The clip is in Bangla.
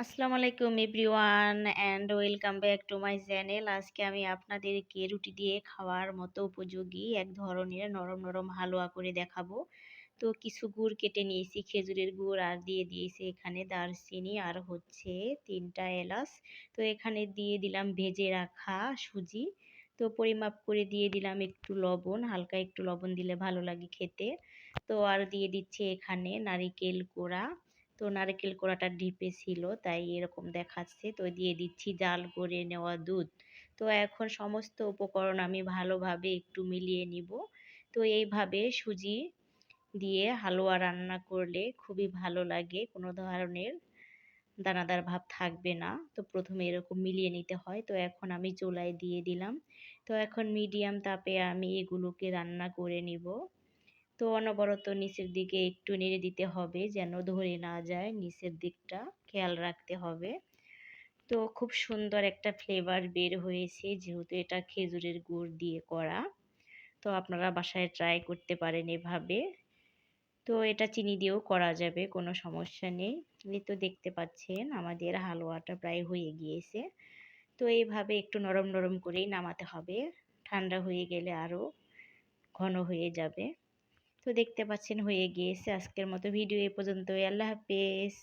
আসসালামু আলাইকুম everyone and welcome back to my channel. আজকে আমি আপনাদেরকে রুটি দিয়ে খাওয়ার মতো উপযোগী এক ধরনের নরম নরম হালুয়া করে দেখাবো। তো কিছু গুড় কেটে নিয়েছি, খেজুরের গুড়, আর দিয়ে দিয়েছি এখানে দারচিনি আর হচ্ছে 3টা এলাচ। তো এখানে দিয়ে দিলাম ভেজে রাখা সুজি। তো পরিমাপ করে দিয়ে দিলাম একটু লবণ, হালকা একটু লবণ দিলে ভালো লাগে খেতে। তো আর দিয়ে দিচ্ছি এখানে নারিকেল কোড়া। তো নারকেল কোড়াটা ডিপে ছিল তাই এরকম দেখাচ্ছে। তো দিয়ে দিচ্ছি জাল করে নেওয়া দুধ। তো এখন সমস্ত উপকরণ আমি ভালোভাবে একটু মিলিয়ে নিব। তো এইভাবে সুজি দিয়ে হালুয়া রান্না করলে খুবই ভালো লাগে, কোনো ধরনের দানাদার ভাব থাকবে না। তো প্রথমে এরকম মিলিয়ে নিতে হয়। তো এখন আমি চুলায় দিয়ে দিলাম। তো এখন মিডিয়াম তাপে আমি এগুলোকে রান্না করে নিব। তো অনবরত নিচের দিকে একটু নেড়ে দিতে হবে যেন ধরে না যায়, নিচের দিকটা খেয়াল রাখতে হবে। তো খুব সুন্দর একটা ফ্লেভার বের হয়েছে যেহেতু এটা খেজুরের গুড় দিয়ে করা। তো আপনারা বাসায় ট্রাই করতে পারেন এভাবে। তো এটা চিনি দিয়েও করা যাবে, কোনো সমস্যা নেই। এই তো দেখতে পাচ্ছেন আমাদের হালুয়াটা প্রায় হয়ে গিয়েছে। তো এইভাবে একটু নরম নরম করেই নামাতে হবে, ঠান্ডা হয়ে গেলে আরও ঘন হয়ে যাবে। তো দেখতে পাচ্ছেন হয়ে গিয়েছে। আজকের মতো ভিডিও এ পর্যন্তই। আল্লাহ হাফেজ।